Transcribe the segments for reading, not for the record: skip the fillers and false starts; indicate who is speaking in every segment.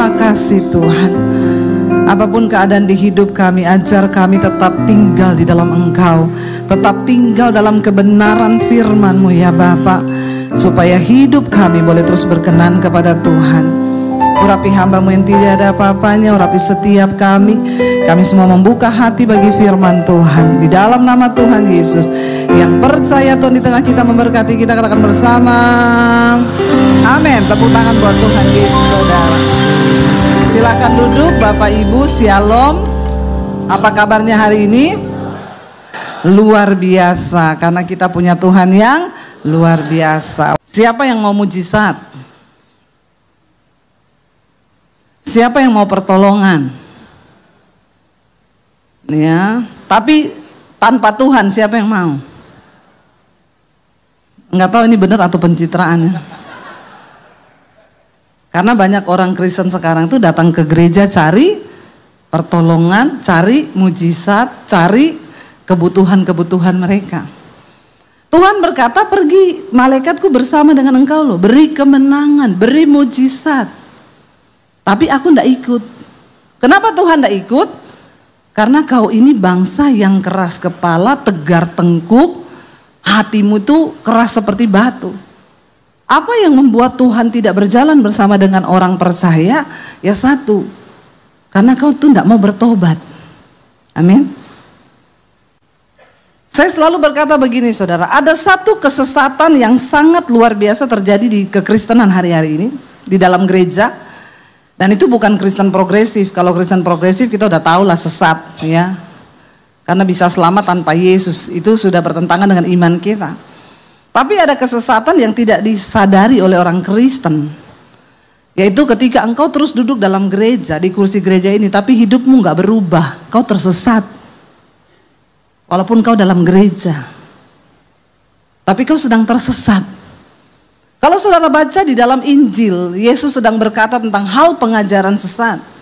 Speaker 1: Terima kasih Tuhan. Apapun keadaan di hidup kami, ajar kami tetap tinggal di dalam Engkau, tetap tinggal dalam kebenaran firman-Mu ya Bapa, supaya hidup kami boleh terus berkenan kepada Tuhan. Urapi hamba-Mu yang tidak ada apa-apanya, urapi setiap kami semua membuka hati bagi firman Tuhan. Di dalam nama Tuhan Yesus, yang percaya Tuhan di tengah kita memberkati kita, katakan bersama amin. Tepuk tangan buat Tuhan Yesus saudara. Silakan duduk Bapak Ibu, Shalom. Apa kabarnya hari ini? Luar biasa, karena kita punya Tuhan yang luar biasa. Siapa yang mau mujizat? Siapa yang mau pertolongan? Ya, tapi tanpa Tuhan siapa yang mau? Enggak tahu ini benar atau pencitraan ya. Karena banyak orang Kristen sekarang tuh datang ke gereja cari pertolongan, cari mujizat, cari kebutuhan-kebutuhan mereka. Tuhan berkata, pergi, malaikatku bersama dengan engkau loh, beri kemenangan, beri mujizat. Tapi aku enggak ikut. Kenapa Tuhan enggak ikut? Karena kau ini bangsa yang keras kepala, tegar tengkuk, hatimu tuh keras seperti batu. Apa yang membuat Tuhan tidak berjalan bersama dengan orang percaya? Ya satu, karena kau tuh tidak mau bertobat. Amin. Saya selalu berkata begini saudara, ada satu kesesatan yang sangat luar biasa terjadi di kekristenan hari-hari ini, di dalam gereja. Dan itu bukan Kristen progresif. Kalau Kristen progresif kita udah tahu lah sesat ya. Karena bisa selamat tanpa Yesus, itu sudah bertentangan dengan iman kita. Tapi ada kesesatan yang tidak disadari oleh orang Kristen, yaitu ketika engkau terus duduk dalam gereja, di kursi gereja ini, tapi hidupmu gak berubah, kau tersesat. Walaupun kau dalam gereja, tapi kau sedang tersesat. Kalau saudara baca di dalam Injil, Yesus sedang berkata tentang hal pengajaran sesat.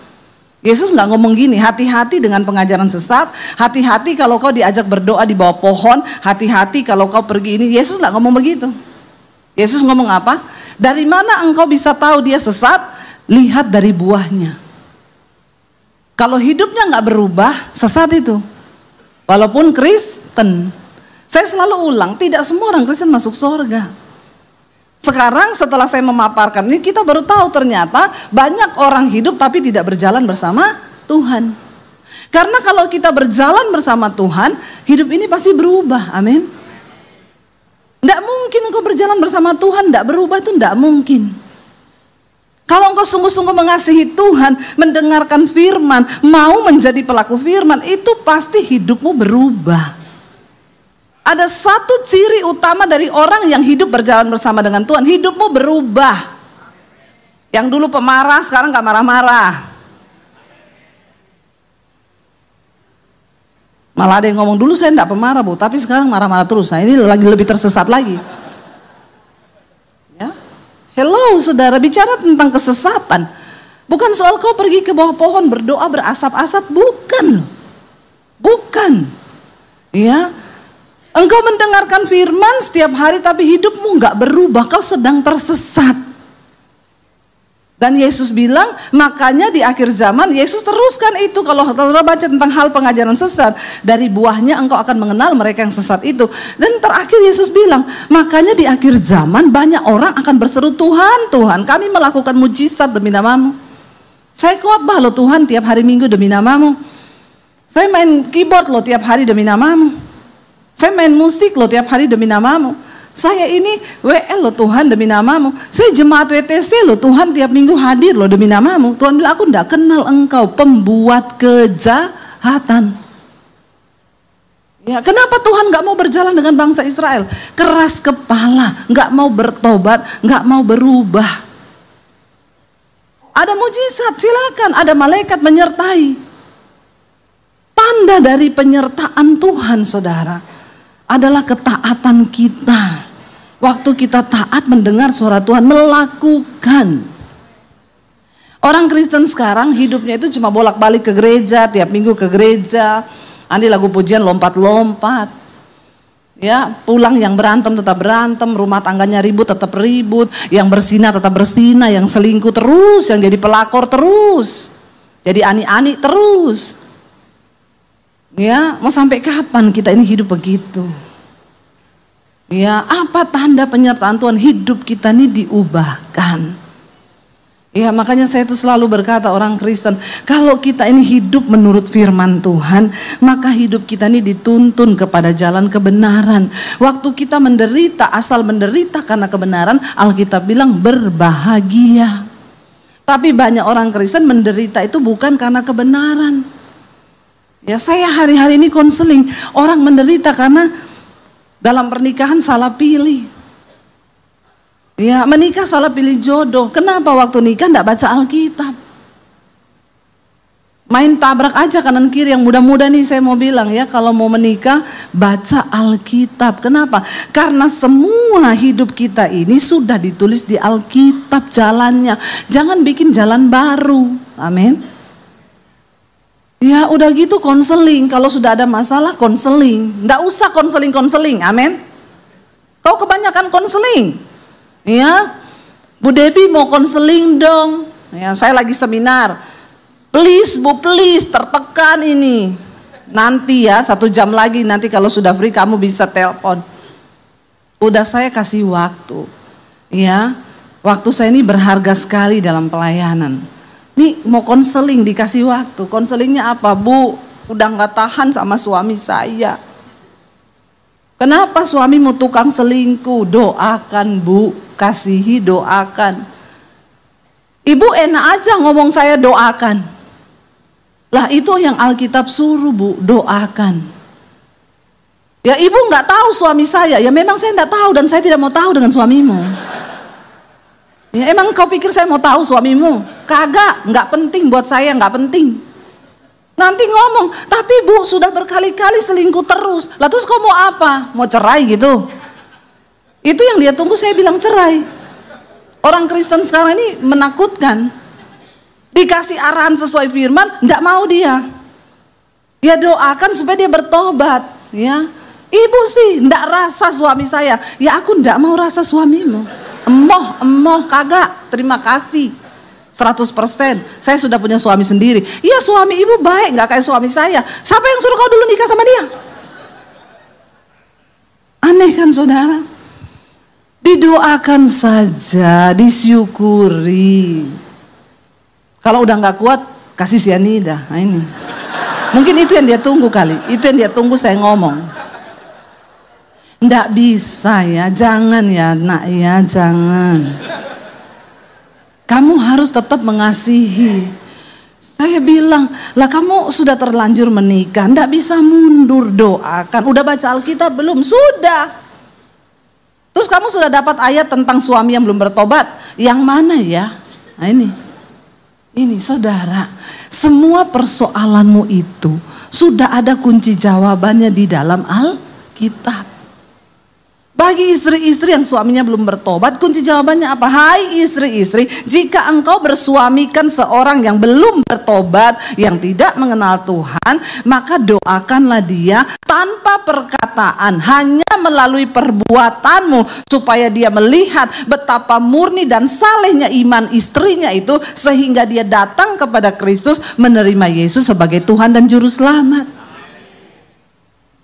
Speaker 1: Yesus nggak ngomong gini, hati-hati dengan pengajaran sesat, hati-hati kalau kau diajak berdoa di bawah pohon, hati-hati kalau kau pergi ini. Yesus nggak ngomong begitu. Yesus ngomong apa? Dari mana engkau bisa tahu dia sesat? Lihat dari buahnya. Kalau hidupnya nggak berubah, sesat itu. Walaupun Kristen. Saya selalu ulang, tidak semua orang Kristen masuk surga. Sekarang setelah saya memaparkan ini, kita baru tahu ternyata banyak orang hidup tapi tidak berjalan bersama Tuhan. Karena kalau kita berjalan bersama Tuhan, hidup ini pasti berubah. Amin. Tidak mungkin engkau berjalan bersama Tuhan tidak berubah, itu tidak mungkin. Kalau engkau sungguh-sungguh mengasihi Tuhan, mendengarkan firman, mau menjadi pelaku firman, itu pasti hidupmu berubah. Ada satu ciri utama dari orang yang hidup berjalan bersama dengan Tuhan, hidupmu berubah. Yang dulu pemarah, sekarang gak marah-marah. Malah ada yang ngomong, dulu saya gak pemarah Bu, tapi sekarang marah-marah terus. Nah ini lagi lebih tersesat lagi. Ya, hello saudara, bicara tentang kesesatan. Bukan soal kau pergi ke bawah pohon berdoa berasap-asap, bukan loh. Bukan. Ya. Engkau mendengarkan firman setiap hari tapi hidupmu nggak berubah, kau sedang tersesat. Dan Yesus bilang, makanya di akhir zaman Yesus teruskan itu. Kalau saudara baca tentang hal pengajaran sesat, dari buahnya engkau akan mengenal mereka yang sesat itu. Dan terakhir Yesus bilang, makanya di akhir zaman banyak orang akan berseru, Tuhan, Tuhan, kami melakukan mujizat demi namamu. Saya khotbah loh Tuhan tiap hari Minggu demi namamu. Saya main keyboard loh tiap hari demi namamu. Saya main musik loh tiap hari demi namamu. Saya ini WL loh Tuhan demi namamu. Saya jemaat WTC loh Tuhan tiap minggu hadir loh demi namamu. Tuhan bilang, aku tidak kenal engkau pembuat kejahatan. Ya, kenapa Tuhan gak mau berjalan dengan bangsa Israel? Keras kepala, gak mau bertobat, gak mau berubah. Ada mujizat, silakan, ada malaikat menyertai. Tanda dari penyertaan Tuhan saudara adalah ketaatan kita. Waktu kita taat mendengar suara Tuhan, melakukan. Orang Kristen sekarang hidupnya itu cuma bolak-balik ke gereja, tiap minggu ke gereja. Nanti lagu pujian lompat-lompat. Ya, pulang yang berantem tetap berantem, rumah tangganya ribut tetap ribut, yang bersinah tetap bersinah, yang selingkuh terus, yang jadi pelakor terus, jadi ani-ani terus. Ya, mau sampai kapan kita ini hidup begitu? Ya, apa tanda penyertaan Tuhan? Hidup kita ini diubahkan. Ya, makanya saya tuh selalu berkata orang Kristen, kalau kita ini hidup menurut firman Tuhan, maka hidup kita ini dituntun kepada jalan kebenaran. Waktu kita menderita, asal menderita karena kebenaran, Alkitab bilang berbahagia. Tapi banyak orang Kristen menderita itu bukan karena kebenaran. Ya, saya hari-hari ini konseling, orang menderita karena dalam pernikahan salah pilih. Ya, menikah salah pilih jodoh. Kenapa waktu nikah enggak baca Alkitab? Main tabrak aja kanan kiri. Yang muda-muda nih saya mau bilang ya, kalau mau menikah baca Alkitab. Kenapa? Karena semua hidup kita ini sudah ditulis di Alkitab jalannya. Jangan bikin jalan baru. Amin. Ya udah gitu konseling. Kalau sudah ada masalah konseling. Enggak usah konseling. Amin. Kau kebanyakan konseling. Ya, Bu Debbie mau konseling dong. Ya, saya lagi seminar. Please Bu, please, tertekan ini. Nanti ya 1 jam lagi, nanti kalau sudah free kamu bisa telepon. Udah saya kasih waktu. Ya, waktu saya ini berharga sekali dalam pelayanan. Nih mau konseling dikasih waktu. Konselingnya apa Bu? Udah gak tahan sama suami saya. Kenapa suamimu tukang selingkuh? Doakan Bu, kasihi, doakan. Ibu enak aja ngomong saya doakan. Lah itu yang Alkitab suruh Bu, doakan. Ya ibu nggak tahu suami saya, ya memang saya nggak tahu dan saya tidak mau tahu dengan suamimu. Ya emang kau pikir saya mau tahu suamimu? Kagak, nggak penting buat saya, nggak penting. Nanti ngomong, tapi Bu sudah berkali-kali selingkuh terus. Lah terus kau mau apa? Mau cerai gitu? Itu yang dia tunggu, saya bilang cerai. Orang Kristen sekarang ini menakutkan. Dikasih arahan sesuai firman, enggak mau dia. Ya doakan supaya dia bertobat. Ya, ibu sih enggak rasa suami saya. Ya aku enggak mau rasa suamimu. Emoh, kagak. Terima kasih. 100%. Saya sudah punya suami sendiri. Iya suami ibu baik, enggak kayak suami saya. Siapa yang suruh kau dulu nikah sama dia? Aneh kan saudara? Didoakan saja, disyukuri. Kalau udah nggak kuat, kasih sianida. Nah ini, mungkin itu yang dia tunggu kali. Itu yang dia tunggu saya ngomong. Nggak bisa ya, jangan ya nak ya, jangan. Kamu harus tetap mengasihi. Saya bilang, lah kamu sudah terlanjur menikah, nggak bisa mundur, doakan. Udah baca Alkitab belum? Sudah. Terus kamu sudah dapat ayat tentang suami yang belum bertobat. Yang mana ya? Nah ini saudara, semua persoalanmu itu sudah ada kunci jawabannya di dalam Alkitab. Bagi istri-istri yang suaminya belum bertobat, kunci jawabannya apa? Hai istri-istri, jika engkau bersuamikan seorang yang belum bertobat, yang tidak mengenal Tuhan, maka doakanlah dia tanpa perkataan, hanya melalui perbuatanmu, supaya dia melihat betapa murni dan salehnya iman istrinya itu, sehingga dia datang kepada Kristus, menerima Yesus sebagai Tuhan dan Juru Selamat.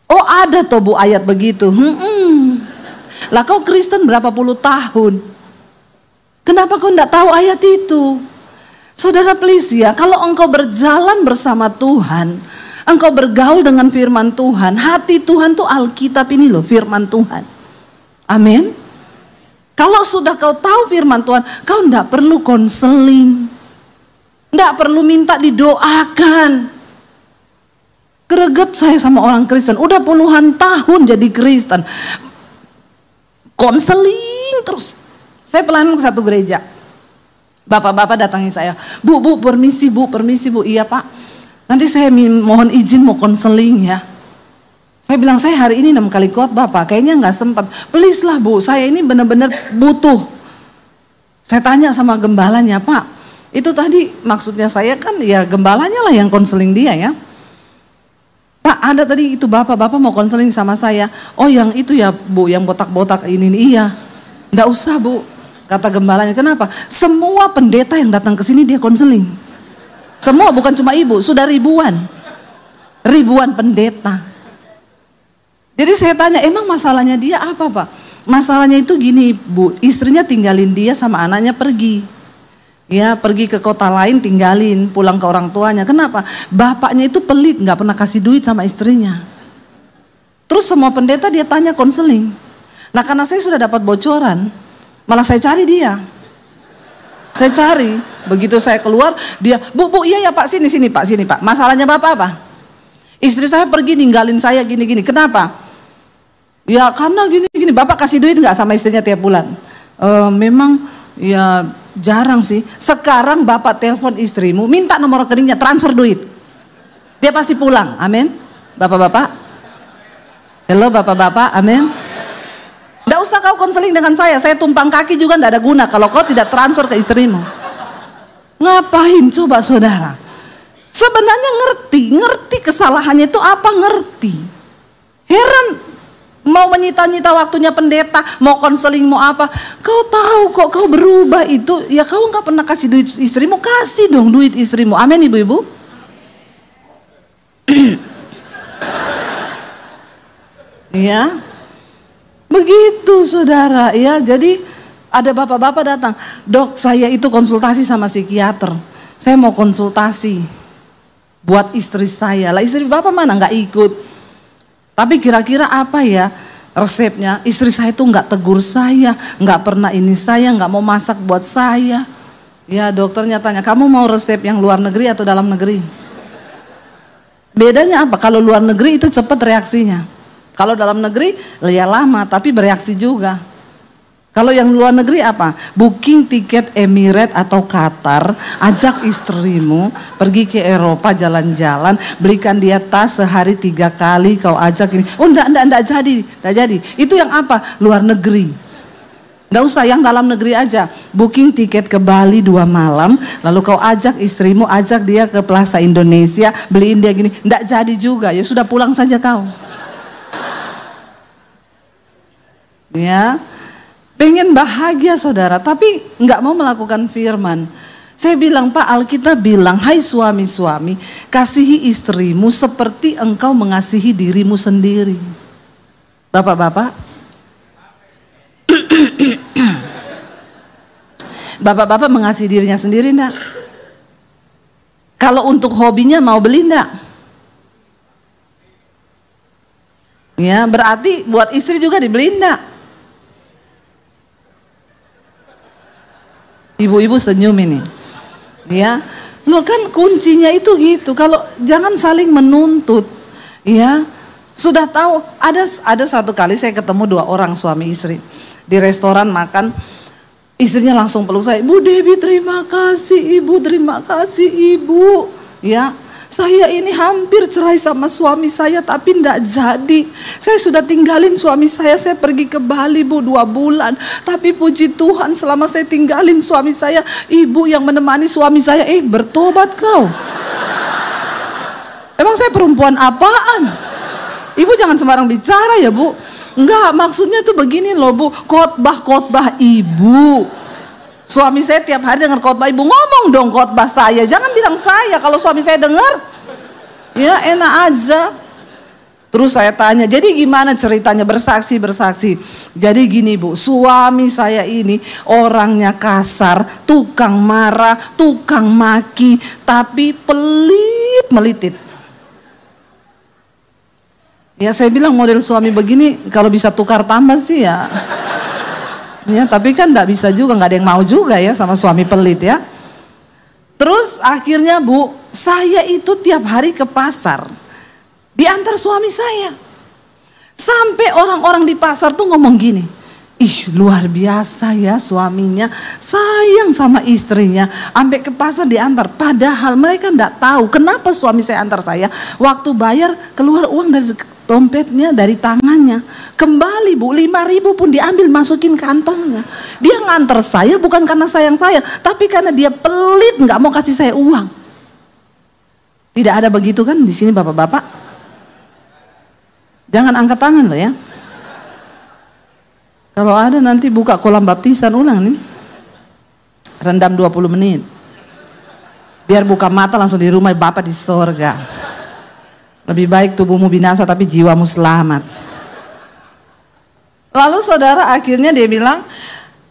Speaker 1: Oh ada toh Bu ayat begitu. Lah kau Kristen berapa puluh tahun? Kenapa kau tidak tahu ayat itu? Saudara please ya, kalau engkau berjalan bersama Tuhan, engkau bergaul dengan firman Tuhan, hati Tuhan tuh Alkitab ini loh, firman Tuhan. Amin. Kalau sudah kau tahu firman Tuhan, kau tidak perlu konseling, tidak perlu minta didoakan. Greget saya sama orang Kristen, udah puluhan tahun jadi Kristen, konseling terus. Saya pelayanan ke satu gereja, bapak-bapak datangi saya, bu permisi bu, iya pak, nanti saya mohon izin mau konseling ya. Saya bilang saya hari ini 6 kali khotbah pak, kayaknya nggak sempat, please lah bu, saya ini benar-benar butuh. Saya tanya sama gembalanya, pak itu tadi maksudnya saya kan ya gembalanya lah yang konseling dia ya. Pak, ada tadi itu bapak mau konseling sama saya. Oh yang itu ya Bu, yang botak-botak ini nih. Iya. Nggak usah Bu, kata gembalanya. Kenapa? Semua pendeta yang datang ke sini dia konseling. Semua, bukan cuma ibu, sudah ribuan pendeta. Jadi saya tanya, emang masalahnya dia apa Pak? Masalahnya itu gini Bu, istrinya tinggalin dia sama anaknya pergi. Ya, pergi ke kota lain, tinggalin, pulang ke orang tuanya. Kenapa? Bapaknya itu pelit, nggak pernah kasih duit sama istrinya. Terus semua pendeta dia tanya konseling. Nah karena saya sudah dapat bocoran, malah saya cari dia. Saya cari, begitu saya keluar, dia, Bu, iya ya Pak, sini Pak. Masalahnya Bapak apa? Istri saya pergi ninggalin saya gini-gini. Kenapa? Ya karena gini-gini. Bapak kasih duit nggak sama istrinya tiap bulan? Memang ya jarang sih. Sekarang Bapak telepon istrimu, minta nomor rekeningnya, transfer duit. Dia pasti pulang. Amin. Bapak-bapak. Halo Bapak-bapak. Amin. Nggak usah kau konseling dengan saya tumpang kaki juga nggak ada guna kalau kau tidak transfer ke istrimu. Ngapain coba saudara? Sebenarnya ngerti kesalahannya itu apa, ngerti. Heran. Mau menyita-nyita waktunya pendeta, mau konseling, mau apa. Kau tahu kok kau berubah itu, ya kau nggak pernah kasih duit istrimu, kasih dong duit istrimu. Amin ibu-ibu. Ya, begitu saudara. Ya, jadi ada bapak-bapak datang, Dok saya itu konsultasi sama psikiater. Saya mau konsultasi buat istri saya. Lah istri bapak mana nggak ikut. Tapi kira-kira apa ya resepnya? Istri saya tuh nggak tegur saya, nggak pernah ini saya, nggak mau masak buat saya. Ya dokternya tanya, kamu mau resep yang luar negeri atau dalam negeri? Bedanya apa? Kalau luar negeri itu cepat reaksinya. Kalau dalam negeri ya lama tapi bereaksi juga. Kalau yang luar negeri apa? Booking tiket Emirates atau Qatar, ajak istrimu pergi ke Eropa jalan-jalan, belikan dia tas sehari 3 kali, kau ajak ini. Oh enggak jadi. Itu yang apa? Luar negeri. Enggak usah, yang dalam negeri aja. Booking tiket ke Bali 2 malam, lalu kau ajak istrimu, ajak dia ke Plaza Indonesia, beliin dia gini. Enggak jadi juga, ya sudah pulang saja kau. Ya. Pengen bahagia saudara, tapi nggak mau melakukan firman. Saya bilang, Pak, Alkitab bilang, hai suami-suami, kasihi istrimu seperti engkau mengasihi dirimu sendiri. Bapak-bapak, bapak-bapak mengasihi dirinya sendiri enggak? Kalau untuk hobinya mau beli enggak? Ya, berarti buat istri juga dibeli enggak? Ibu-ibu senyum ini, ya, lo kan kuncinya itu gitu. Kalau jangan saling menuntut, ya. Sudah tahu ada satu kali saya ketemu 2 orang suami istri di restoran makan, istrinya langsung peluk saya, Bu Debbie terima kasih ibu, ya. Saya ini hampir cerai sama suami saya tapi enggak jadi. Saya sudah tinggalin suami saya pergi ke Bali Bu 2 bulan. Tapi puji Tuhan selama saya tinggalin suami saya, ibu yang menemani suami saya, bertobat kau. Emang saya perempuan apaan? Ibu jangan sembarang bicara ya Bu. Enggak, maksudnya tuh begini loh Bu, khotbah ibu. Suami saya tiap hari dengar khotbah ibu, ngomong dong khotbah saya, jangan bilang saya kalau suami saya dengar. Ya enak aja. Terus saya tanya, jadi gimana ceritanya? Bersaksi. Jadi gini Bu, suami saya ini orangnya kasar, tukang marah, tukang maki, tapi pelit melitit. Ya saya bilang model suami begini kalau bisa tukar tambah sih ya. Ya, tapi kan nggak bisa juga, nggak ada yang mau juga ya sama suami pelit ya. Terus akhirnya Bu, saya itu tiap hari ke pasar, diantar suami saya. Sampai orang-orang di pasar tuh ngomong gini, ih luar biasa ya suaminya, sayang sama istrinya, sampai ke pasar diantar. Padahal mereka nggak tahu kenapa suami saya antar saya. Waktu bayar keluar uang dari dompetnya, dari tangannya, kembali Bu, 5.000 pun diambil masukin kantongnya. Dia nganter saya bukan karena sayang saya, tapi karena dia pelit nggak mau kasih saya uang. Tidak ada begitu kan di sini bapak-bapak? Jangan angkat tangan loh ya. Kalau ada nanti buka kolam baptisan ulang nih. Rendam 20 menit. Biar buka mata langsung di rumah Bapak di sorga. Lebih baik tubuhmu binasa tapi jiwamu selamat. Lalu saudara akhirnya dia bilang,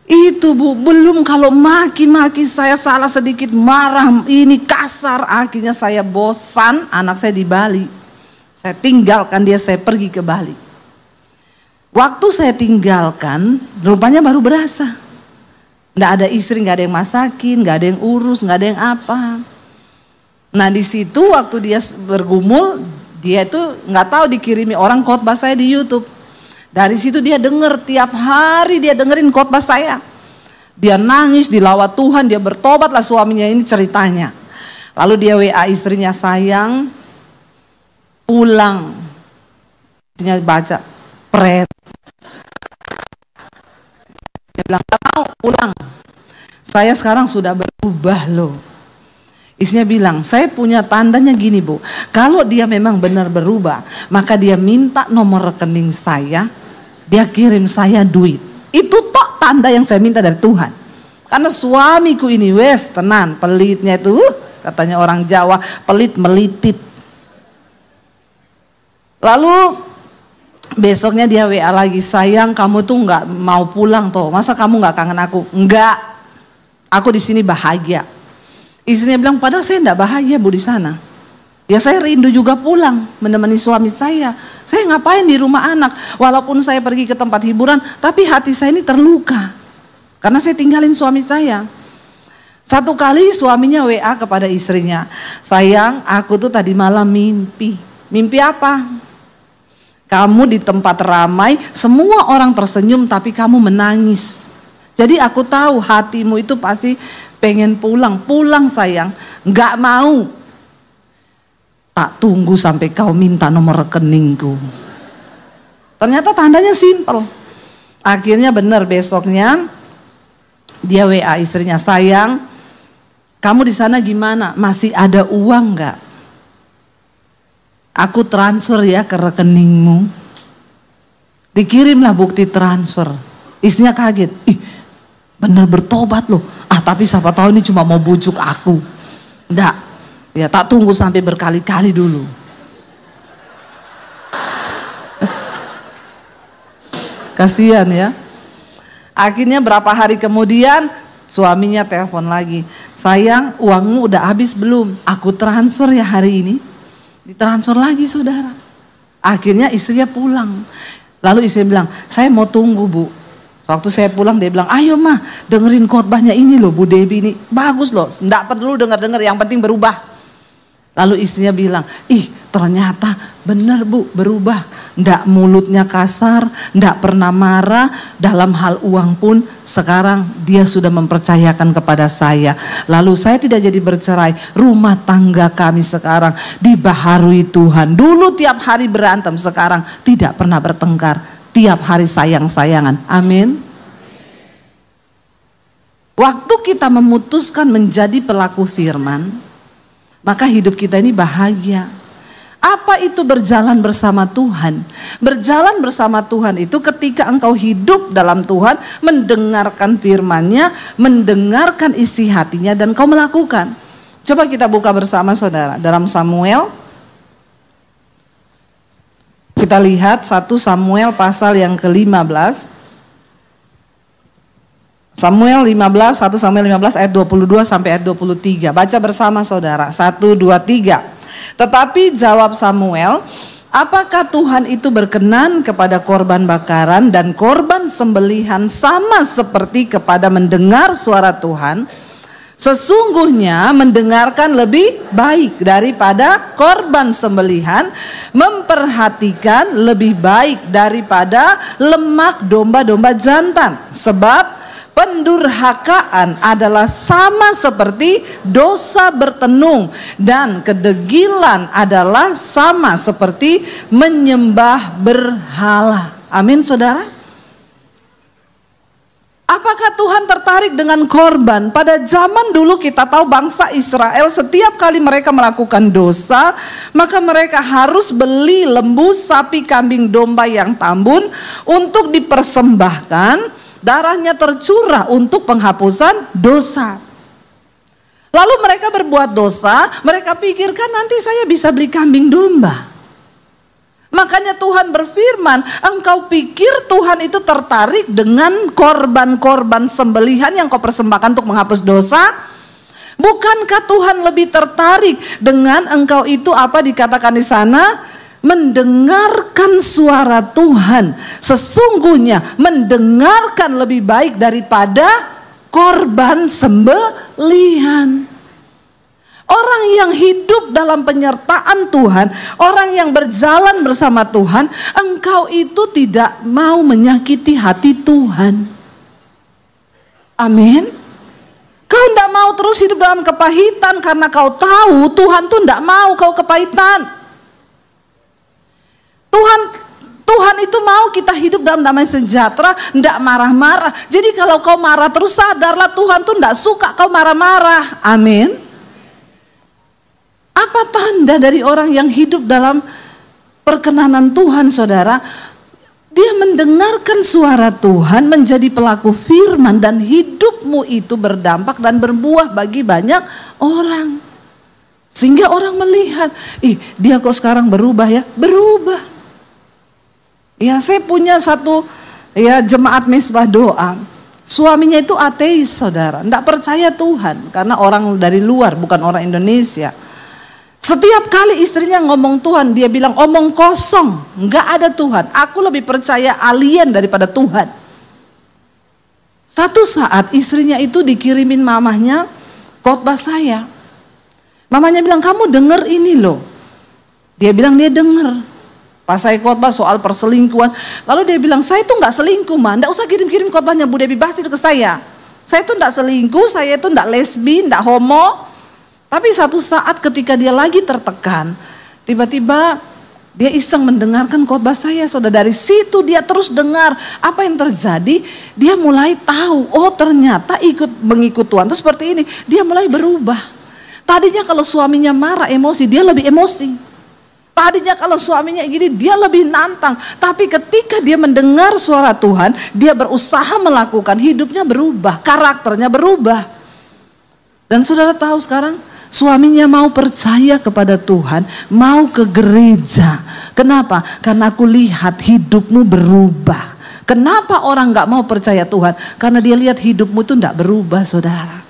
Speaker 1: itu Bu, belum kalau maki-maki saya salah sedikit, marah, ini kasar. Akhirnya saya bosan, anak saya di Bali. Saya tinggalkan dia, saya pergi ke Bali. Waktu saya tinggalkan, rupanya baru berasa. Nggak ada istri, nggak ada yang masakin, nggak ada yang urus, nggak ada yang apa. Nah di situ waktu dia bergumul, dia itu nggak tahu dikirimi orang khotbah saya di YouTube. Dari situ dia denger, tiap hari dia dengerin khotbah saya. Dia nangis, dilawat Tuhan, dia bertobat lah suaminya, ini ceritanya. Lalu dia WA istrinya, sayang, pulang. Istrinya baca, pret. Dia bilang, tahu pulang. Saya sekarang sudah berubah loh. Istrinya bilang, saya punya tandanya gini Bu, kalau dia memang benar berubah, maka dia minta nomor rekening saya, dia kirim saya duit. Itu tok tanda yang saya minta dari Tuhan. Karena suamiku ini wes tenan, pelitnya itu, katanya orang Jawa, pelit melitit. Lalu besoknya dia WA lagi, sayang kamu tuh nggak mau pulang toh, masa kamu nggak kangen aku? Enggak, aku di sini bahagia. Istrinya bilang, padahal saya enggak bahagia Bu di sana. Ya saya rindu juga pulang menemani suami saya. Saya ngapain di rumah anak? Walaupun saya pergi ke tempat hiburan, tapi hati saya ini terluka. Karena saya tinggalin suami saya. Satu kali suaminya WA kepada istrinya, sayang aku tuh tadi malam mimpi. Mimpi apa? Kamu di tempat ramai, semua orang tersenyum tapi kamu menangis. Jadi aku tahu hatimu itu pasti pengen pulang. Pulang sayang, nggak mau. Tak tunggu sampai kau minta nomor rekeningku. Ternyata tandanya simpel. Akhirnya benar besoknya dia WA istrinya, sayang, kamu di sana gimana? Masih ada uang nggak? Aku transfer ya ke rekeningmu. Dikirimlah bukti transfer. Istrinya kaget, ih bener bertobat loh. Ah tapi siapa tahu ini cuma mau bujuk aku. Enggak, ya tak tunggu sampai berkali-kali dulu. Kasihan ya. Akhirnya berapa hari kemudian suaminya telepon lagi, sayang uangmu udah habis belum? Aku transfer ya hari ini. Ditransfer lagi saudara. Akhirnya istrinya pulang. Lalu istri bilang, saya mau tunggu Bu. Waktu saya pulang dia bilang, ayo mah dengerin khotbahnya ini loh Bu Debbie ini. Bagus loh, enggak perlu denger-denger, yang penting berubah. Lalu istrinya bilang, ih ternyata benar Bu berubah. Enggak mulutnya kasar, enggak pernah marah. Dalam hal uang pun sekarang dia sudah mempercayakan kepada saya. Lalu saya tidak jadi bercerai. Rumah tangga kami sekarang dibaharui Tuhan. Dulu tiap hari berantem, sekarang tidak pernah bertengkar. Tiap hari sayang-sayangan. Amin. Waktu kita memutuskan menjadi pelaku firman, maka hidup kita ini bahagia. Apa itu berjalan bersama Tuhan? Berjalan bersama Tuhan itu ketika engkau hidup dalam Tuhan, mendengarkan firman-Nya, mendengarkan isi hatinya dan kau melakukan. Coba kita buka bersama saudara dalam Samuel. Kita lihat 1 Samuel pasal yang ke-15. Samuel 15, 1 Samuel 15 ayat 22 sampai ayat 23. Baca bersama saudara, 1, 2, 3. Tetapi jawab Samuel, apakah Tuhan itu berkenan kepada korban bakaran dan korban sembelihan sama seperti kepada mendengar suara Tuhan? Sesungguhnya mendengarkan lebih baik daripada korban sembelihan, memperhatikan lebih baik daripada lemak domba-domba jantan. Sebab pendurhakaan adalah sama seperti dosa bertenung dan kedegilan adalah sama seperti menyembah berhala. Amin saudara. Apakah Tuhan tertarik dengan korban? Pada zaman dulu kita tahu bangsa Israel setiap kali mereka melakukan dosa, maka mereka harus beli lembu, sapi, kambing, domba yang tambun untuk dipersembahkan, darahnya tercurah untuk penghapusan dosa. Lalu mereka berbuat dosa, mereka pikirkan nanti saya bisa beli kambing domba. Makanya Tuhan berfirman, engkau pikir Tuhan itu tertarik dengan korban-korban sembelihan yang kau persembahkan untuk menghapus dosa? Bukankah Tuhan lebih tertarik dengan engkau itu apa dikatakan di sana? Mendengarkan suara Tuhan. Sesungguhnya mendengarkan lebih baik daripada korban sembelihan. Orang yang hidup dalam penyertaan Tuhan, orang yang berjalan bersama Tuhan, engkau itu tidak mau menyakiti hati Tuhan. Amin. Kau tidak mau terus hidup dalam kepahitan karena kau tahu Tuhan tuh tidak mau kau kepahitan. Tuhan itu mau kita hidup dalam damai sejahtera, tidak marah-marah. Jadi kalau kau marah terus sadarlah Tuhan tuh tidak suka kau marah-marah. Amin. Apa tanda dari orang yang hidup dalam perkenanan Tuhan, saudara? Dia mendengarkan suara Tuhan, menjadi pelaku firman, dan hidupmu itu berdampak dan berbuah bagi banyak orang. Sehingga orang melihat, dia kok sekarang berubah ya? Berubah. Ya, saya punya satu jemaat Mesbah Doa. Suaminya itu ateis, saudara. Tidak percaya Tuhan, karena orang dari luar, bukan orang Indonesia. Setiap kali istrinya ngomong Tuhan, dia bilang omong kosong, nggak ada Tuhan. Aku lebih percaya alien daripada Tuhan. Satu saat istrinya itu dikirimin mamahnya khotbah saya. Mamanya bilang, kamu denger ini loh. Dia bilang dia denger. Pas saya khotbah soal perselingkuhan, lalu dia bilang, saya itu nggak selingkuh, nggak usah kirim-kirim khotbahnya Bu Debbie Basir ke saya. Saya itu nggak selingkuh, saya itu nggak lesbi, nggak homo. Tapi satu saat ketika dia lagi tertekan, tiba-tiba dia iseng mendengarkan khotbah saya. Saudara, dari situ dia terus dengar apa yang terjadi. Dia mulai tahu, oh ternyata mengikut Tuhan itu seperti ini. Dia mulai berubah. Tadinya kalau suaminya marah emosi, dia lebih emosi. Tadinya kalau suaminya gini, dia lebih nantang. Tapi ketika dia mendengar suara Tuhan, dia berusaha melakukan, hidupnya berubah, karakternya berubah. Dan saudara tahu sekarang, suaminya mau percaya kepada Tuhan, mau ke gereja. Kenapa? Karena aku lihat hidupmu berubah. Kenapa orang gak mau percaya Tuhan? Karena dia lihat hidupmu itu gak berubah, saudara.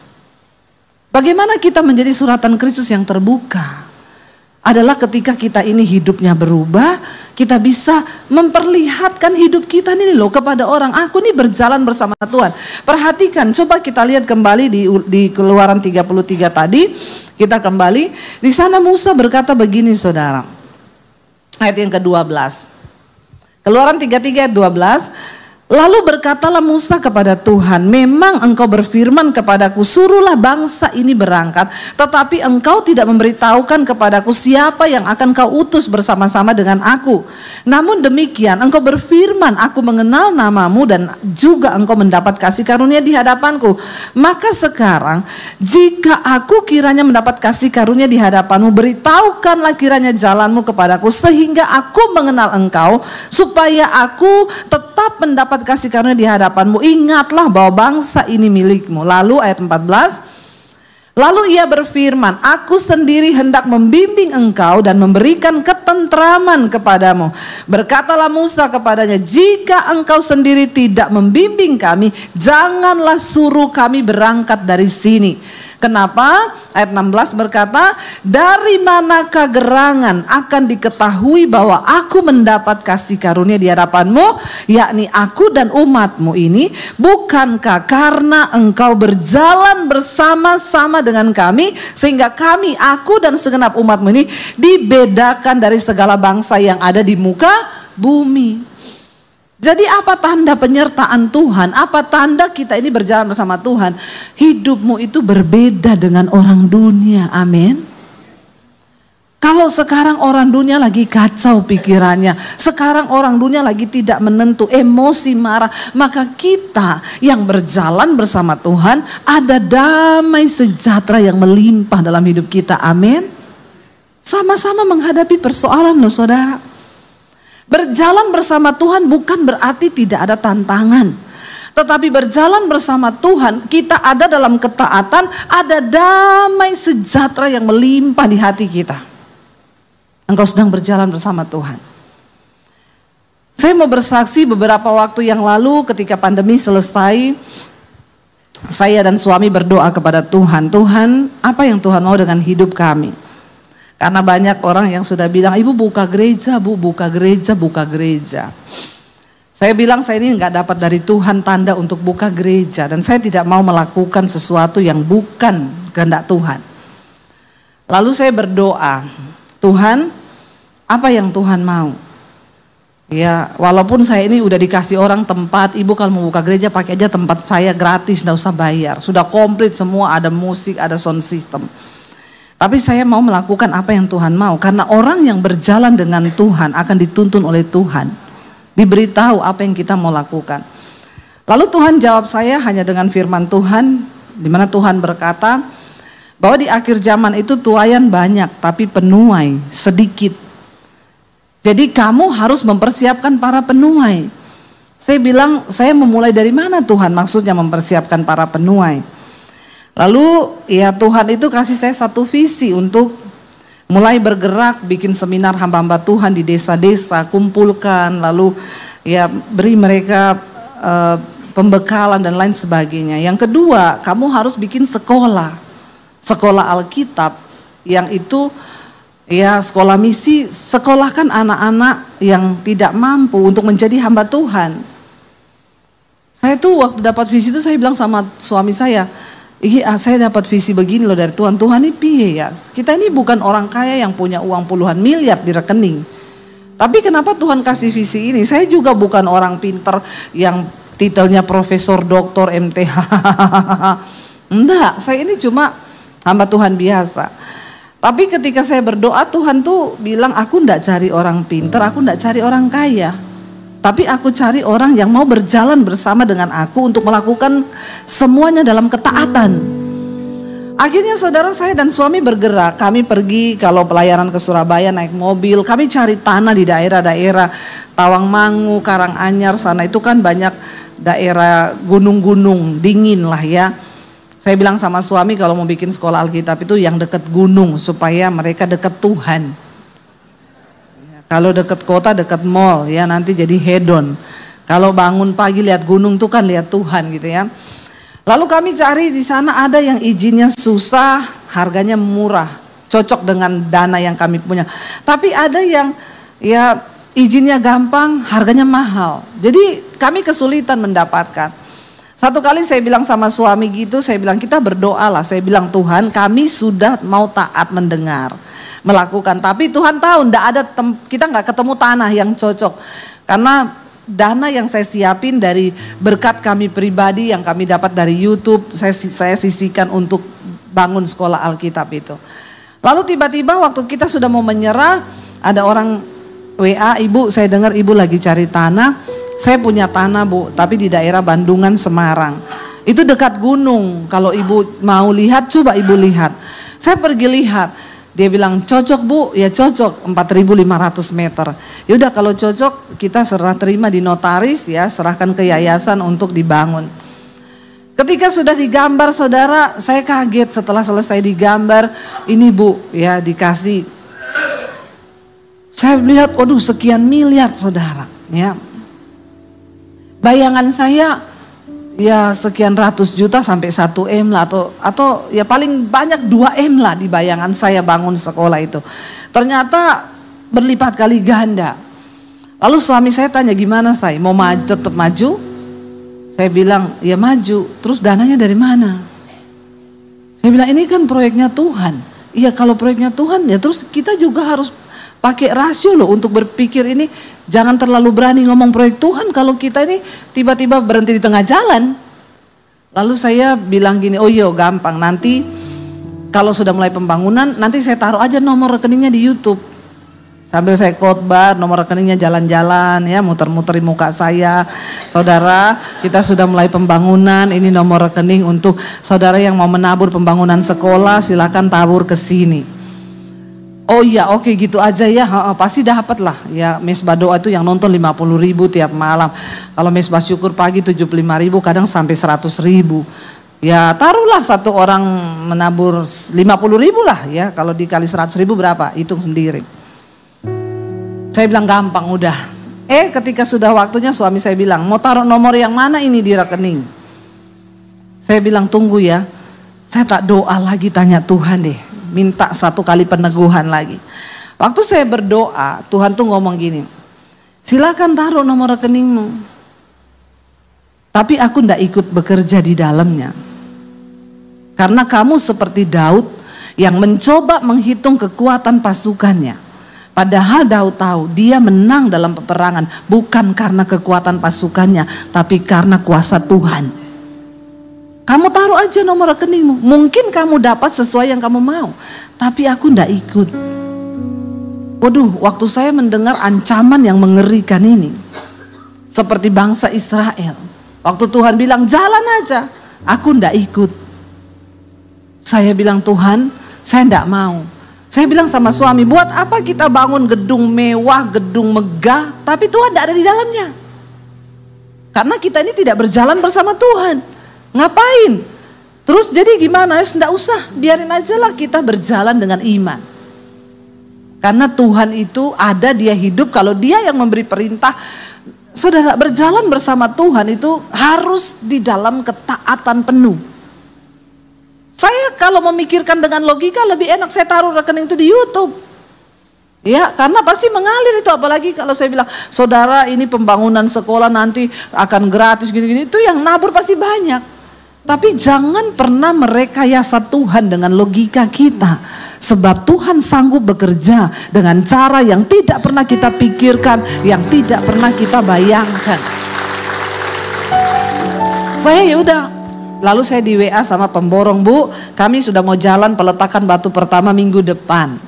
Speaker 1: Bagaimana kita menjadi suratan Kristus yang terbuka? Adalah ketika kita ini hidupnya berubah, kita bisa memperlihatkan hidup kita ini loh kepada orang. Aku ini berjalan bersama Tuhan. Perhatikan, coba kita lihat kembali di Keluaran 33 tadi. Kita kembali, di sana Musa berkata begini, saudara. Ayat yang ke-12. Keluaran 33 ayat 12. Lalu berkatalah Musa kepada Tuhan, memang engkau berfirman kepadaku, suruhlah bangsa ini berangkat, tetapi engkau tidak memberitahukan kepadaku siapa yang akan kau utus bersama-sama dengan aku. Namun demikian engkau berfirman, aku mengenal namamu dan juga engkau mendapat kasih karunia di hadapanku. Maka sekarang jika aku kiranya mendapat kasih karunia di hadapanmu, beritahukanlah kiranya jalanmu kepadaku sehingga aku mengenal engkau, supaya aku tetap mendapat kasih karunia di hadapanmu. Ingatlah bahwa bangsa ini milikmu. Lalu ayat 14, lalu ia berfirman, aku sendiri hendak membimbing engkau dan memberikan ketentraman kepadamu. Berkatalah Musa kepadanya, jika engkau sendiri tidak membimbing kami, janganlah suruh kami berangkat dari sini. Kenapa? Ayat 16 berkata, dari manakah gerangan akan diketahui bahwa aku mendapat kasih karunia di hadapanmu, yakni aku dan umatmu ini, bukankah karena engkau berjalan bersama-sama dengan kami, sehingga kami, aku dan segenap umatmu ini dibedakan dari segala bangsa yang ada di muka bumi. Jadi apa tanda penyertaan Tuhan? Apa tanda kita ini berjalan bersama Tuhan? Hidupmu itu berbeda dengan orang dunia. Amin. Kalau sekarang orang dunia lagi kacau pikirannya, sekarang orang dunia lagi tidak menentu, emosi, marah, maka kita yang berjalan bersama Tuhan ada damai sejahtera yang melimpah dalam hidup kita. Amin. Sama-sama menghadapi persoalan loh saudara. Berjalan bersama Tuhan bukan berarti tidak ada tantangan. Tetapi berjalan bersama Tuhan, kita ada dalam ketaatan, ada damai sejahtera yang melimpah di hati kita. Engkau sedang berjalan bersama Tuhan. Saya mau bersaksi beberapa waktu yang lalu ketika pandemi selesai, saya dan suami berdoa kepada Tuhan. Tuhan, apa yang Tuhan mau dengan hidup kami? Karena banyak orang yang sudah bilang, ibu buka gereja, bu buka gereja, buka gereja. Saya bilang saya ini nggak dapat dari Tuhan tanda untuk buka gereja. Dan saya tidak mau melakukan sesuatu yang bukan kehendak Tuhan. Lalu saya berdoa, Tuhan, apa yang Tuhan mau? Ya, walaupun saya ini udah dikasih orang tempat, ibu kalau mau buka gereja pakai aja tempat saya gratis, nggak usah bayar. Sudah komplit semua, ada musik, ada sound system. Tapi saya mau melakukan apa yang Tuhan mau, karena orang yang berjalan dengan Tuhan akan dituntun oleh Tuhan. Diberitahu apa yang kita mau lakukan. Lalu Tuhan jawab saya hanya dengan firman Tuhan, di mana Tuhan berkata bahwa di akhir zaman itu tuaian banyak, tapi penuai sedikit. Jadi kamu harus mempersiapkan para penuai. Saya bilang, saya memulai dari mana Tuhan maksudnya mempersiapkan para penuai? Lalu ya Tuhan itu kasih saya satu visi untuk mulai bergerak, bikin seminar hamba-hamba Tuhan di desa-desa, kumpulkan, lalu ya beri mereka pembekalan dan lain sebagainya. Yang kedua, kamu harus bikin sekolah Alkitab yang itu ya sekolah misi, sekolahkan anak-anak yang tidak mampu untuk menjadi hamba Tuhan. Saya tuh waktu dapat visi itu saya bilang sama suami saya, saya dapat visi begini loh dari Tuhan. Tuhan ini piye ya? Kita ini bukan orang kaya yang punya uang puluhan miliar di rekening. Tapi kenapa Tuhan kasih visi ini? Saya juga bukan orang pinter yang titelnya profesor, doktor, MTH. Enggak, saya ini cuma hamba Tuhan biasa. Tapi ketika saya berdoa, Tuhan tuh bilang, aku enggak cari orang pinter, aku enggak cari orang kaya. Tapi aku cari orang yang mau berjalan bersama dengan aku untuk melakukan semuanya dalam ketaatan. Akhirnya saudara, saya dan suami bergerak. Kami pergi kalau pelayanan ke Surabaya naik mobil. Kami cari tanah di daerah-daerah Tawangmangu, Karanganyar sana. Itu kan banyak daerah gunung-gunung, dingin lah ya. Saya bilang sama suami kalau mau bikin sekolah Alkitab itu yang dekat gunung supaya mereka dekat Tuhan. Kalau dekat kota, dekat mall ya nanti jadi hedon. Kalau bangun pagi lihat gunung tuh kan lihat Tuhan gitu ya. Lalu kami cari di sana ada yang izinnya susah, harganya murah, cocok dengan dana yang kami punya. Tapi ada yang ya izinnya gampang, harganya mahal. Jadi kami kesulitan mendapatkan. Satu kali saya bilang sama suami gitu, saya bilang kita berdoa lah. Saya bilang Tuhan, kami sudah mau taat mendengar, melakukan. Tapi Tuhan tahu kita nggak ketemu tanah yang cocok. Karena dana yang saya siapin dari berkat kami pribadi yang kami dapat dari YouTube, saya sisihkan untuk bangun sekolah Alkitab itu. Lalu tiba-tiba waktu kita sudah mau menyerah, ada orang WA, ibu saya dengar ibu lagi cari tanah. Saya punya tanah bu, tapi di daerah Bandungan, Semarang. Itu dekat gunung, kalau ibu mau lihat coba ibu lihat. Saya pergi lihat, dia bilang cocok bu, ya cocok 4.500 meter. Yaudah kalau cocok kita serah terima di notaris ya, serahkan ke yayasan untuk dibangun. Ketika sudah digambar saudara, saya kaget setelah selesai digambar, ini bu ya dikasih. Saya lihat waduh sekian miliar saudara ya. Bayangan saya ya sekian ratus juta sampai 1 M lah atau ya paling banyak 2 M lah di bayangan saya bangun sekolah itu. Ternyata berlipat kali ganda. Lalu suami saya tanya gimana saya mau tetap maju? Saya bilang ya maju. Terus dananya dari mana? Saya bilang ini kan proyeknya Tuhan. Iya kalau proyeknya Tuhan ya terus kita juga harus pakai rasio loh untuk berpikir ini. Jangan terlalu berani ngomong proyek Tuhan kalau kita ini tiba-tiba berhenti di tengah jalan. Lalu saya bilang gini, oh iya gampang nanti kalau sudah mulai pembangunan nanti saya taruh aja nomor rekeningnya di YouTube. Sambil saya khotbah, nomor rekeningnya jalan-jalan ya, muter-muter di muka saya. Saudara, kita sudah mulai pembangunan, ini nomor rekening untuk saudara yang mau menabur pembangunan sekolah, silakan tabur ke sini. Oh iya, oke gitu aja ya, pasti dapat lah. Ya, Mesbah Doa itu yang nonton 50.000 tiap malam. Kalau Mesbah Syukur pagi 75.000, kadang sampai 100.000. Ya taruhlah satu orang menabur 50.000 lah ya, kalau dikali 100.000 berapa, hitung sendiri. Saya bilang gampang udah. Ketika sudah waktunya suami saya bilang, mau taruh nomor yang mana ini di rekening? Saya bilang tunggu ya, saya tak doa lagi, tanya Tuhan deh, minta satu kali peneguhan lagi. Waktu saya berdoa, Tuhan tuh ngomong gini, silakan taruh nomor rekeningmu, tapi aku ndak ikut bekerja di dalamnya. Karena kamu seperti Daud yang mencoba menghitung kekuatan pasukannya. Padahal Daud tahu dia menang dalam peperangan bukan karena kekuatan pasukannya, tapi karena kuasa Tuhan. Kamu taruh aja nomor rekeningmu, mungkin kamu dapat sesuai yang kamu mau, tapi aku ndak ikut. Waduh, waktu saya mendengar ancaman yang mengerikan ini, seperti bangsa Israel. Waktu Tuhan bilang jalan aja, aku ndak ikut. Saya bilang Tuhan, saya ndak mau. Saya bilang sama suami, buat apa kita bangun gedung mewah, gedung megah, tapi Tuhan tidak ada di dalamnya. Karena kita ini tidak berjalan bersama Tuhan. Ngapain? Terus jadi gimana? Tidak usah, biarin aja lah kita berjalan dengan iman. Karena Tuhan itu ada, dia hidup, kalau dia yang memberi perintah. Saudara, berjalan bersama Tuhan itu harus di dalam ketaatan penuh. Saya kalau memikirkan dengan logika lebih enak saya taruh rekening itu di YouTube. Ya, karena pasti mengalir itu, apalagi kalau saya bilang, saudara ini pembangunan sekolah nanti akan gratis gini-gini, itu yang nabur pasti banyak. Tapi jangan pernah merekayasa Tuhan dengan logika kita. Sebab Tuhan sanggup bekerja dengan cara yang tidak pernah kita pikirkan, yang tidak pernah kita bayangkan. Saya ya udah. Lalu saya di WA sama pemborong, Bu, kami sudah mau jalan peletakan batu pertama minggu depan.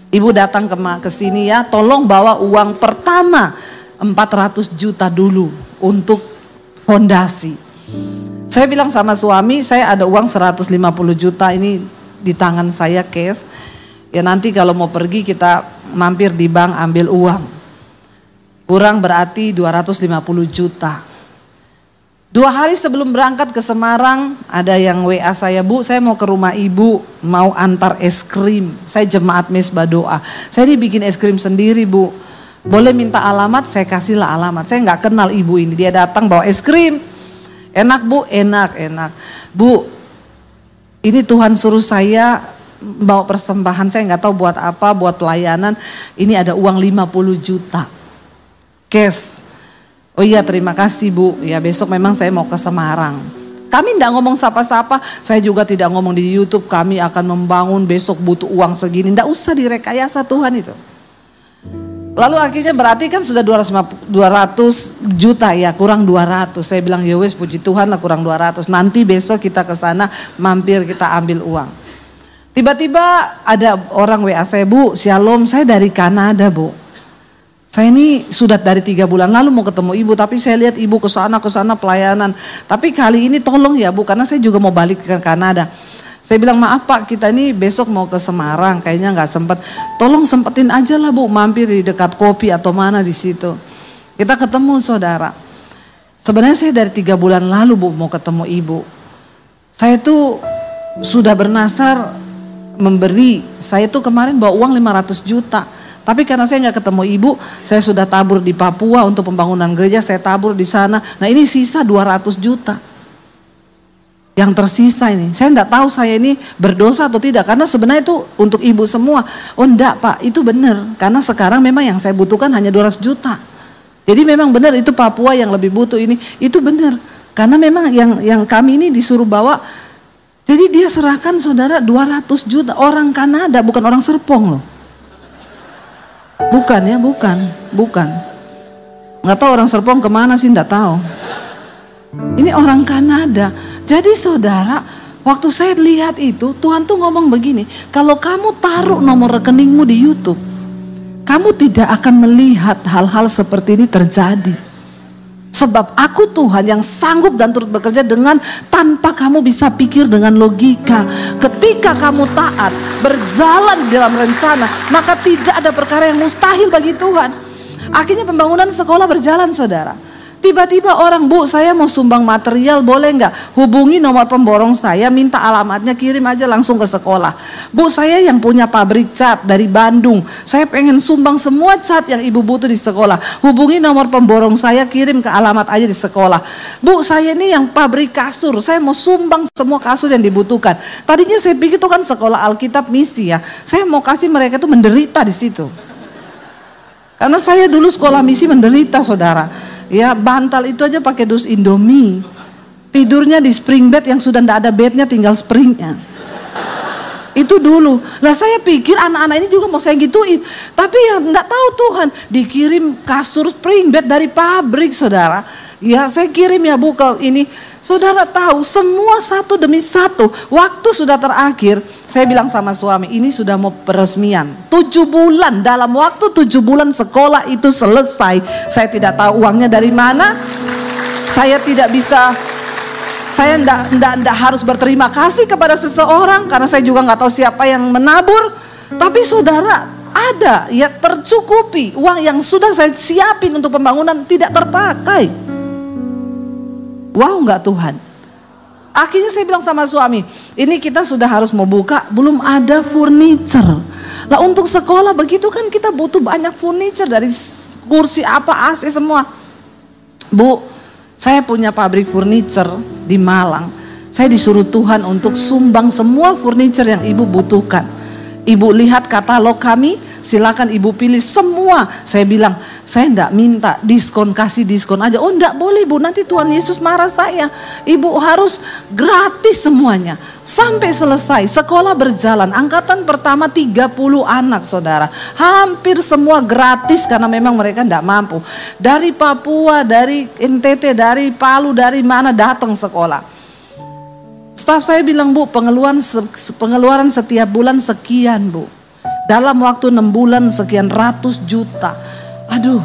Speaker 1: Ibu datang ke sini ya, tolong bawa uang pertama 400 juta dulu untuk fondasi. Saya bilang sama suami, saya ada uang 150 juta ini di tangan saya cash. Ya nanti kalau mau pergi kita mampir di bank ambil uang. Kurang berarti 250 juta. 2 hari sebelum berangkat ke Semarang, ada yang WA saya, Bu, saya mau ke rumah ibu, mau antar es krim. Saya jemaat Mesbah Doa. Saya ini bikin es krim sendiri, Bu. Boleh minta alamat, saya kasihlah alamat. Saya nggak kenal ibu ini, dia datang bawa es krim. Enak, Bu, enak. Bu, ini Tuhan suruh saya bawa persembahan, saya nggak tahu buat apa, buat pelayanan. Ini ada uang 50 juta. Cash. Oh iya, terima kasih Bu, ya besok memang saya mau ke Semarang. Kami tidak ngomong sapa-sapa, saya juga tidak ngomong di YouTube kami akan membangun besok butuh uang segini. Tidak usah direkayasa Tuhan itu. Lalu akhirnya berarti kan sudah 200 juta ya, kurang 200. Saya bilang ya wes puji Tuhan lah kurang 200. Nanti besok kita ke sana mampir kita ambil uang. Tiba-tiba ada orang WA saya, Bu, shalom, saya dari Kanada, Bu. Saya ini sudah dari 3 bulan lalu mau ketemu ibu, tapi saya lihat ibu ke sana pelayanan. Tapi kali ini tolong ya Bu, karena saya juga mau balik ke Kanada. Saya bilang maaf Pak, kita ini besok mau ke Semarang, kayaknya nggak sempet. Tolong sempetin aja lah Bu, mampir di dekat kopi atau mana di situ. Kita ketemu saudara. Sebenarnya saya dari 3 bulan lalu Bu mau ketemu ibu. Saya tuh sudah bernasar memberi. Saya tuh kemarin bawa uang 500 juta. Tapi karena saya nggak ketemu ibu, saya sudah tabur di Papua untuk pembangunan gereja, saya tabur di sana. Nah ini sisa 200 juta. Yang tersisa ini, saya nggak tahu saya ini berdosa atau tidak. Karena sebenarnya itu untuk ibu semua. Oh enggak Pak, itu benar. Karena sekarang memang yang saya butuhkan hanya 200 juta. Jadi memang benar itu Papua yang lebih butuh ini. Itu benar. Karena memang yang kami ini disuruh bawa. Jadi dia serahkan saudara 200 juta. Orang Kanada, bukan orang Serpong loh. Bukan ya, bukan. Nggak tahu orang Serpong kemana sih, nggak tahu. Ini orang Kanada. Jadi saudara, Waktu saya lihat itu, Tuhan tuh ngomong begini, kalau kamu taruh nomor rekeningmu di YouTube, kamu tidak akan melihat hal-hal seperti ini terjadi. Sebab aku Tuhan yang sanggup dan turut bekerja dengan tanpa kamu bisa pikir dengan logika. Ketika kamu taat, berjalan dalam rencana, maka tidak ada perkara yang mustahil bagi Tuhan. Akhirnya pembangunan sekolah berjalan, saudara. Tiba-tiba orang, Bu, saya mau sumbang material, boleh nggak? Hubungi nomor pemborong saya, minta alamatnya, kirim aja langsung ke sekolah. Bu, saya yang punya pabrik cat dari Bandung, saya pengen sumbang semua cat yang ibu butuh di sekolah. Hubungi nomor pemborong saya, kirim ke alamat aja di sekolah. Bu, saya ini yang pabrik kasur, saya mau sumbang semua kasur yang dibutuhkan. Tadinya saya pikir itu kan sekolah Alkitab misi ya, saya mau kasih mereka itu menderita di situ. Karena saya dulu sekolah misi menderita, saudara. Ya, bantal itu aja pakai dus Indomie. Tidurnya di spring bed yang sudah tidak ada bednya, tinggal springnya. Itu dulu. Lah saya pikir anak-anak ini juga mau saya gituin. Tapi ya enggak tahu Tuhan, dikirim kasur spring bed dari pabrik, saudara. Ya saya kirim ya Bu ke ini. Saudara tahu semua satu demi satu. Waktu sudah terakhir, saya bilang sama suami, ini sudah mau peresmian. 7 bulan, dalam waktu 7 bulan sekolah itu selesai. Saya tidak tahu uangnya dari mana. Saya tidak bisa, saya enggak harus berterima kasih kepada seseorang. Karena saya juga nggak tahu siapa yang menabur. Tapi saudara, ada ya tercukupi. Uang yang sudah saya siapin untuk pembangunan tidak terpakai. Wow, enggak Tuhan. Akhirnya saya bilang sama suami, ini kita sudah harus mau buka, belum ada furniture. Lah untuk sekolah begitu kan kita butuh banyak furniture, dari kursi apa, AC semua. Bu, saya punya pabrik furniture di Malang. Saya disuruh Tuhan untuk sumbang semua furniture yang ibu butuhkan. Ibu lihat katalog kami, silakan ibu pilih semua. Saya bilang, saya enggak minta diskon, kasih diskon aja. Oh enggak boleh Bu, nanti Tuhan Yesus marah saya. Ibu harus gratis semuanya. Sampai selesai, sekolah berjalan. Angkatan pertama 30 anak, saudara. Hampir semua gratis karena memang mereka enggak mampu. Dari Papua, dari NTT, dari Palu, dari mana datang sekolah. Staf saya bilang, Bu, pengeluaran setiap bulan sekian, Bu. Dalam waktu 6 bulan sekian ratus juta. Aduh,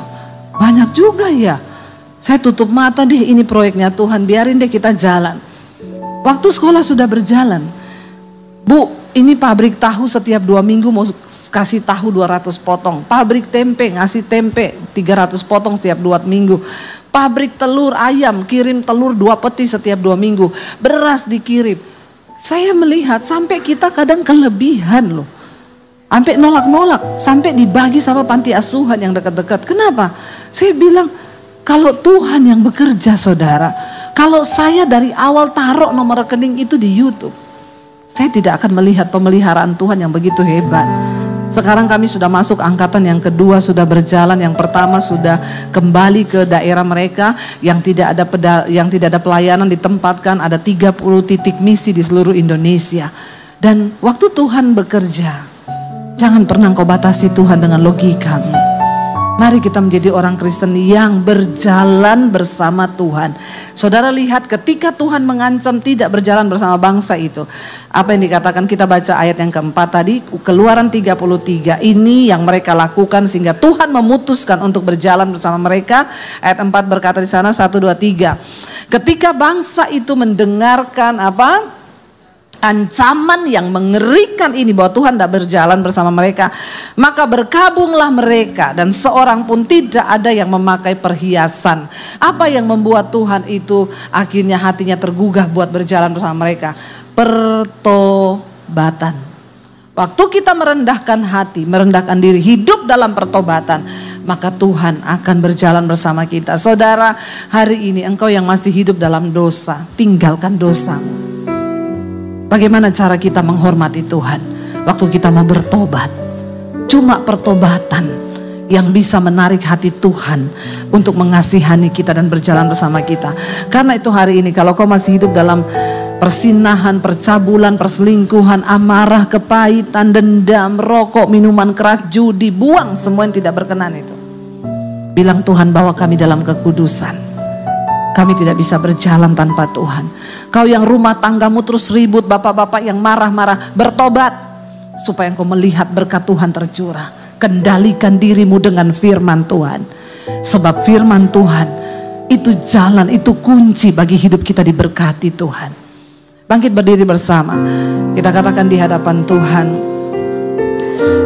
Speaker 1: banyak juga ya. Saya tutup mata deh, ini proyeknya Tuhan, biarin deh kita jalan. Waktu sekolah sudah berjalan. Bu, ini pabrik tahu setiap 2 minggu mau kasih tahu 200 potong. Pabrik tempe ngasih tempe 300 potong setiap 2 minggu. Pabrik telur ayam kirim telur 2 peti setiap 2 minggu. Beras dikirim. Saya melihat sampai kita kadang kelebihan loh. Sampai nolak-nolak. Sampai dibagi sama panti asuhan yang dekat-dekat. Kenapa? Saya bilang kalau Tuhan yang bekerja, saudara. Kalau saya dari awal taruh nomor rekening itu di YouTube, saya tidak akan melihat pemeliharaan Tuhan yang begitu hebat. Sekarang kami sudah masuk angkatan yang kedua, sudah berjalan. Yang pertama sudah kembali ke daerah mereka yang tidak ada pelayanan, ditempatkan ada 30 titik misi di seluruh Indonesia. Dan waktu Tuhan bekerja, jangan pernah kau batasi Tuhan dengan logikamu. Mari kita menjadi orang Kristen yang berjalan bersama Tuhan. Saudara lihat ketika Tuhan mengancam tidak berjalan bersama bangsa itu. Apa yang dikatakan, kita baca ayat yang keempat tadi, Keluaran 33. Ini yang mereka lakukan sehingga Tuhan memutuskan untuk berjalan bersama mereka. Ayat 4 berkata di sana 1, 2, 3. Ketika bangsa itu mendengarkan ancaman yang mengerikan ini bahwa Tuhan tidak berjalan bersama mereka, maka berkabunglah mereka dan seorang pun tidak ada yang memakai perhiasan. Apa yang membuat Tuhan itu akhirnya hatinya tergugah buat berjalan bersama mereka? Pertobatan. Waktu kita merendahkan hati, merendahkan diri, hidup dalam pertobatan, maka Tuhan akan berjalan bersama kita. Saudara, hari ini engkau yang masih hidup dalam dosa, tinggalkan dosamu. Bagaimana cara kita menghormati Tuhan waktu kita mau bertobat? Cuma pertobatan yang bisa menarik hati Tuhan untuk mengasihani kita dan berjalan bersama kita. Karena itu hari ini kalau kau masih hidup dalam persinahan, percabulan, perselingkuhan, amarah, kepahitan, dendam, rokok, minuman keras, judi, buang semua yang tidak berkenan itu. Bilang, Tuhan bawa kami dalam kekudusan. Kami tidak bisa berjalan tanpa Tuhan. Kau yang rumah tanggamu terus ribut, bapak-bapak yang marah-marah, bertobat supaya engkau melihat berkat Tuhan tercurah. Kendalikan dirimu dengan firman Tuhan. Sebab firman Tuhan itu jalan, itu kunci bagi hidup kita diberkati Tuhan. Bangkit berdiri bersama. Kita katakan di hadapan Tuhan,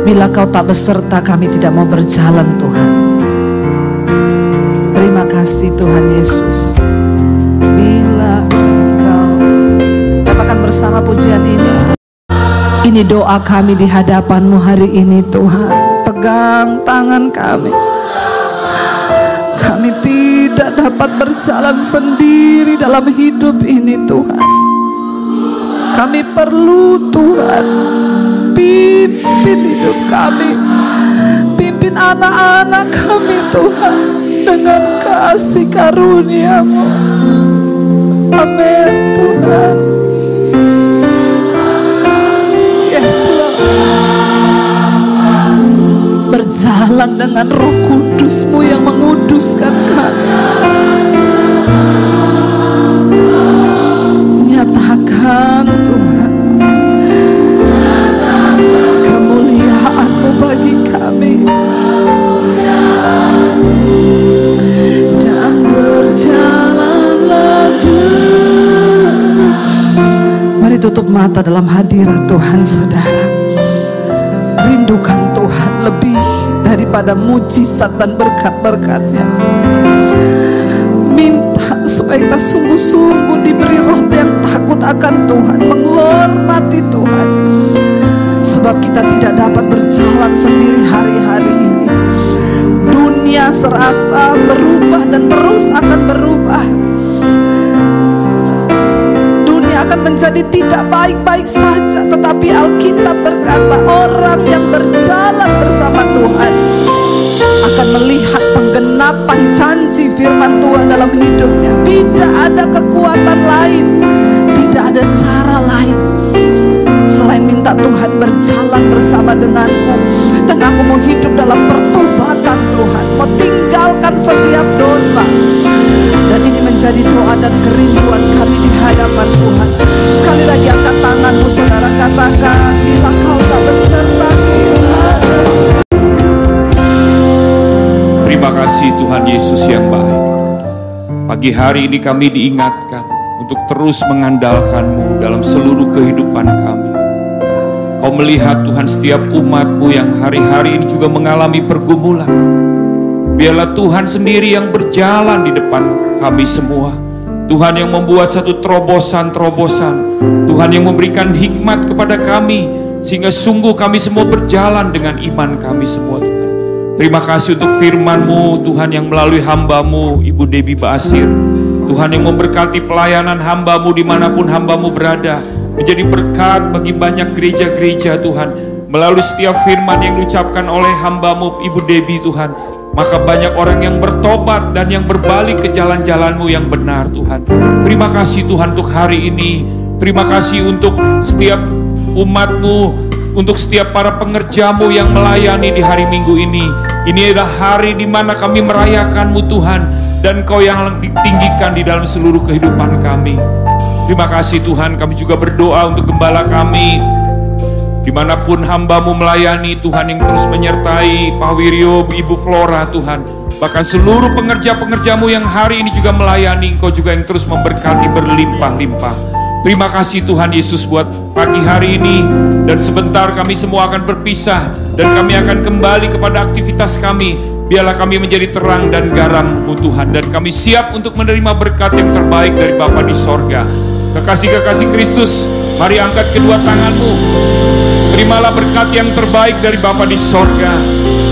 Speaker 1: bila kau tak beserta, kami tidak mau berjalan Tuhan. Terima kasih Tuhan Yesus. Bila kau, katakan bersama pujian ini doa kami di hadapan-Mu hari ini Tuhan. Pegang tangan kami. Kami tidak dapat berjalan sendiri dalam hidup ini Tuhan. Kami perlu Tuhan. Pimpin hidup kami. Pimpin anak-anak kami Tuhan dengan kasih karunia-Mu. Amin Tuhan. Yes Lord. Berjalan dengan Roh Kudus-Mu yang menguduskan kami. Nyatakan Tuhan kemuliaan-Mu bagi kami. Dan berjalanlah demi. Mari tutup mata dalam hadirat Tuhan saudara. Rindukan Tuhan lebih daripada mujizat dan berkat-berkat-Nya. Minta supaya kita sungguh-sungguh diberi roh yang takut akan Tuhan, menghormati Tuhan. Sebab kita tidak dapat berjalan sendiri hari-hari ini. Dunia serasa berubah dan terus akan berubah. Akan menjadi tidak baik-baik saja, tetapi Alkitab berkata orang yang berjalan bersama Tuhan akan melihat penggenapan janji firman Tuhan dalam hidupnya. Tidak ada kekuatan lain, tidak ada cara lain selain minta Tuhan berjalan bersama denganku, dan aku mau hidup dalam pertobatan Tuhan, mau tinggalkan setiap dosa. Dan ini menjadi doa dan kerinduan kami di hadapan Tuhan. Sekali lagi angkat tanganmu saudara, katakan bila kau tak beserta Tuhan.
Speaker 2: Terima kasih Tuhan Yesus yang baik. Pagi hari ini kami diingatkan untuk terus mengandalkan-Mu dalam seluruh kehidupan kami. Kau melihat Tuhan setiap umat-Mu yang hari-hari ini juga mengalami pergumulan. Biarlah Tuhan sendiri yang berjalan di depan kami semua. Tuhan yang membuat satu terobosan-terobosan. Tuhan yang memberikan hikmat kepada kami, sehingga sungguh kami semua berjalan dengan iman kami semua Tuhan. Terima kasih untuk firman-Mu Tuhan yang melalui hamba-Mu Ibu Debbie Basir. Tuhan yang memberkati pelayanan hamba-Mu dimanapun hamba-Mu berada. Menjadi berkat bagi banyak gereja-gereja Tuhan. Melalui setiap firman yang diucapkan oleh hamba-Mu Ibu Debbie Tuhan, maka banyak orang yang bertobat dan yang berbalik ke jalan-jalan-Mu yang benar Tuhan. Terima kasih Tuhan untuk hari ini. Terima kasih untuk setiap umat-Mu, untuk setiap para pengerja-Mu yang melayani di hari Minggu ini. Ini adalah hari di mana kami merayakan-Mu Tuhan, dan Kau yang ditinggikan di dalam seluruh kehidupan kami. Terima kasih Tuhan. Kami juga berdoa untuk gembala kami, dimanapun hamba-Mu melayani Tuhan, yang terus menyertai Pak Wiryo, Ibu Flora Tuhan. Bahkan seluruh pengerja-pengerja-Mu yang hari ini juga melayani, Engkau juga yang terus memberkati berlimpah-limpah. Terima kasih Tuhan Yesus buat pagi hari ini. Dan sebentar kami semua akan berpisah, dan kami akan kembali kepada aktivitas kami. Biarlah kami menjadi terang dan garam-Mu Tuhan, dan kami siap untuk menerima berkat yang terbaik dari Bapa di sorga. Kekasih-kekasih Kristus, mari angkat kedua tanganmu. Terimalah berkat yang terbaik dari Bapa di sorga.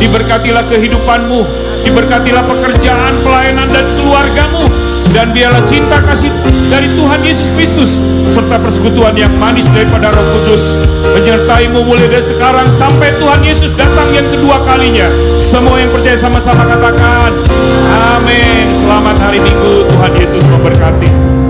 Speaker 2: Diberkatilah kehidupanmu, diberkatilah pekerjaan, pelayanan, dan keluargamu. Dan biarlah cinta kasih dari Tuhan Yesus Kristus serta persekutuan yang manis daripada Roh Kudus menyertaimu mulai dari sekarang sampai Tuhan Yesus datang yang kedua kalinya. Semua yang percaya sama-sama katakan amin. Selamat hari Minggu, Tuhan Yesus memberkati.